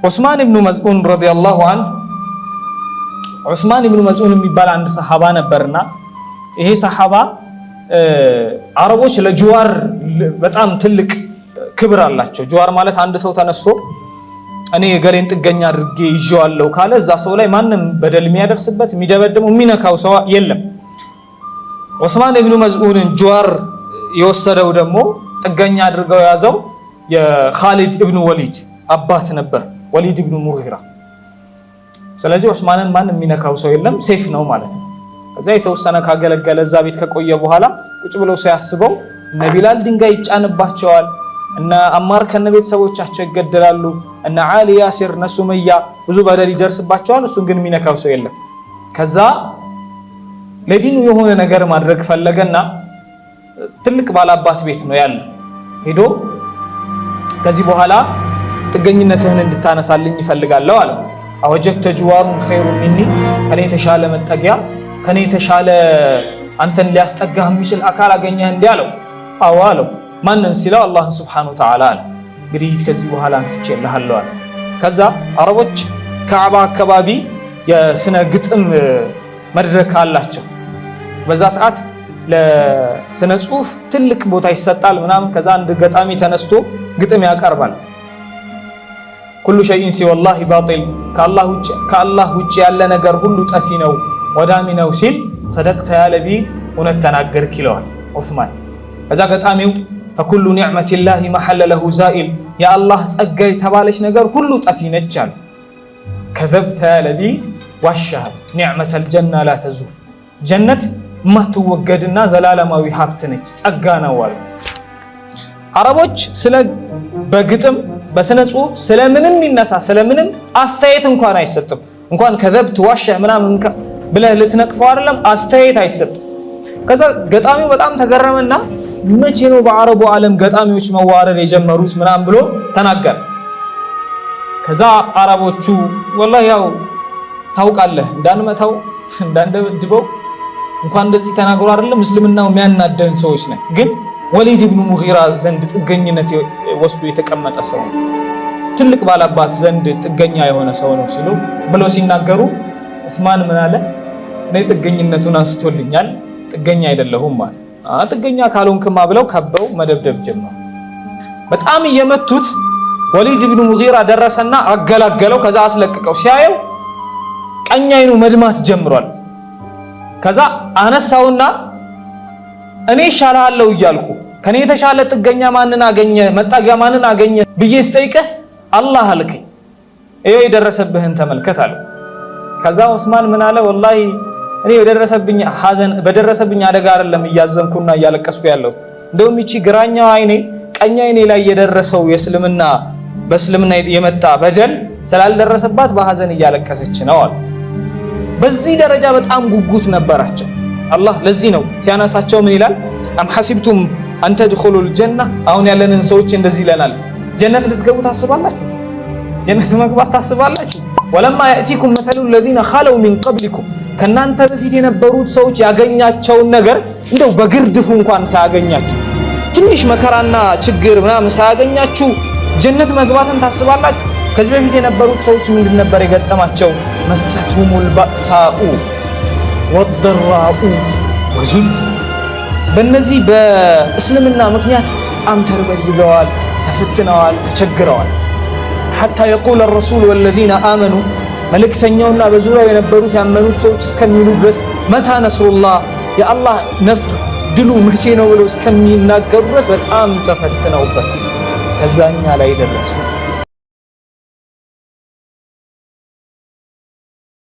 ዑስማን ኢብኑ መዝዑን ረዲየላሁ ዐንሁ ዑስማን ኢብኑ መዝዑን የሚባል አንድ ሰሃባ ነበርና ይሄ ሰሃባ አረቦች ለጅዋር በጣም ትልቅ ክብር አላቸው። ጅዋር ማለት አንድ ሰው ተነስቶ እኔ ገሌን ጥገኛ አድርጌ ይዤዋለሁ ካለ እዛ ሰው ላይ ማንም በደል የሚያደርስበት የሚደበደመው የሚነካው ሰው የለም። ዑስማን ኢብኑ መዝዑንን ጅዋር የወሰደው ደግሞ ጥገኛ አድርገው ያዘው የኻሊድ ኢብኑ ወሊድ አባት ነበር፣ ወሊድ ኢብኑ ሙጊራ። ስለዚህ ዑስማንን ማንም የሚነካው ሰው የለም፣ ሴፍ ነው ማለት ነው። ከዛ የተወሰነ ካገለገለ እዛ ቤት ከቆየ በኋላ ቁጭ ብለው ሲያስበው እነ ቢላል ድንጋይ ይጫንባቸዋል፣ እነ አማር ከነ ቤተሰቦቻቸው ይገደላሉ፣ እነ ዓሊ ያሲር እነ ሱመያ ብዙ በደል ይደርስባቸዋል። እሱን ግን የሚነካው ሰው የለም። ከዛ ለዲኑ የሆነ ነገር ማድረግ ፈለገና ትልቅ ባላባት ቤት ነው ያለ ሄዶ ከዚህ በኋላ ጥገኝነትህን እንድታነሳልኝ ይፈልጋለሁ አለ። አወጀተ ጅዋሩን ኸይሩን ሚኒ ከኔ የተሻለ መጠጊያ ከኔ የተሻለ አንተን ሊያስጠጋህ የሚችል አካል አገኘህ እንዴ አለው። አዎ አለው። ማንን ሲለው አላህ ሱብሓነሁ ወተዓላ አለ። እንግዲህ ከዚህ በኋላ አንስቼልሃለሁ አለ። ከዛ አረቦች ካዕባ አካባቢ የስነ ግጥም መድረክ አላቸው። በዛ ሰዓት ለስነ ጽሁፍ ትልቅ ቦታ ይሰጣል ምናምን። ከዛ አንድ ገጣሚ ተነስቶ ግጥም ያቀርባል። ኩሉ ሸይኢን ሲወላሂ ባጢል ከአላህ ውጭ ያለ ነገር ሁሉ ጠፊ ነው ወዳሚ ነው ሲል ሰደቅተ ያ ለቢድ እውነት ተናገርክ ይለዋል ዑስማን። ከዛ ገጣሚው ፈኩሉ ኒዕመቲላሂ መሐለ ለሁ ዛኢል የአላህ ጸጋ የተባለች ነገር ሁሉ ጠፊ ነች አለ። ከዘብተ ያ ለቢድ ዋሻህ ኒዕመተል ጀና ላ ተዙል ጀነት ማትወገድና ዘላለማዊ ሀብት ነች ጸጋ ነው አለ። አረቦች በግጥም በስነ ጽሁፍ ስለምንም ይነሳ ስለምንም አስተያየት እንኳን አይሰጥም። እንኳን ከዘብት ዋሻህ ምናምን ብለህ ልትነቅፈው አይደለም አስተያየት አይሰጥም። ከዛ ገጣሚው በጣም ተገረመና መቼ ነው በአረቡ ዓለም ገጣሚዎች መዋረድ የጀመሩት ምናምን ብሎ ተናገረ። ከዛ አረቦቹ ወላሂ ያው ታውቃለህ እንዳንመታው እንዳንደብድበው እንኳን እንደዚህ ተናግሮ አይደለም እስልምናው የሚያናደን ሰዎች ነን፣ ግን ወሊድ ኢብኑ ሙጊራ ዘንድ ጥገኝነት ወስዶ የተቀመጠ ሰው ነው፣ ትልቅ ባላባት ዘንድ ጥገኛ የሆነ ሰው ነው ሲሉ ብለው ሲናገሩ ዑስማን ምን አለ? እኔ ጥገኝነቱን አንስቶልኛል ጥገኛ አይደለሁም ማለት ጥገኛ ካልሆንክማ ብለው ከበው መደብደብ ጀመሩ። በጣም እየመቱት ወሊድ ኢብኑ ሙጊራ ደረሰና አገላገለው። ከዛ አስለቀቀው። ሲያየው ቀኝ አይኑ መድማት ጀምሯል። ከዛ አነሳውና እኔ ይሻልሃለሁ እያልኩ ከኔ የተሻለ ጥገኛ ማንን አገኘ መጣጊያ ማንን አገኘ ብዬ ስጠይቅህ አላህ አልከኝ፣ ይሄ የደረሰብህን ተመልከት አለ። ከዛ ዑስማን ምን አለ? ወላሂ እኔ በደረሰብኝ አደጋ አይደለም እያዘንኩና እያለቀስኩ ያለሁት፣ እንደውም ይቺ ግራኛው አይኔ ቀኝ አይኔ ላይ የደረሰው በእስልምና የመጣ በደል ስላልደረሰባት በሐዘን እያለቀሰች ነው አለ። በዚህ ደረጃ በጣም ጉጉት ነበራቸው። አላህ ለዚህ ነው ሲያነሳቸው ምን ይላል? አም ሐሲብቱም አን ተድኹሉል ጀና። አሁን ያለንን ሰዎች እንደዚህ ይለናል፣ ጀነት ልትገቡ ታስባላችሁ? ጀነት መግባት ታስባላችሁ? ወለማ ያእቲኩም መሰሉ الذين خلوا من قبلكم ከናንተ በፊት የነበሩት ሰዎች ያገኛቸውን ነገር እንደው በግርድፉ እንኳን ሳያገኛችሁ ትንሽ መከራና ችግር ምናምን ሳያገኛችሁ ጀነት መግባትን ታስባላችሁ? ከዚህ በፊት የነበሩት ሰዎች ምንድን ነበር የገጠማቸው? መሰትሁሙል ባእሳኡ ወደራኡ ወዙልዝ። በእነዚህ በእስልምና ምክንያት በጣም ተርበድብደዋል፣ ተፈትነዋል፣ ተቸግረዋል። ሐታ የቁል ረሱል ወለዚነ አመኑ መልእክተኛውና በዙሪያው የነበሩት ያመኑት ሰዎች እስከሚሉ ድረስ መታ ነስሩላህ የአላህ ነስር ድሉ መቼ ነው ብለው እስከሚናገሩ ድረስ በጣም ተፈትነውበታል። ከዛኛ ላይ ደረሱ።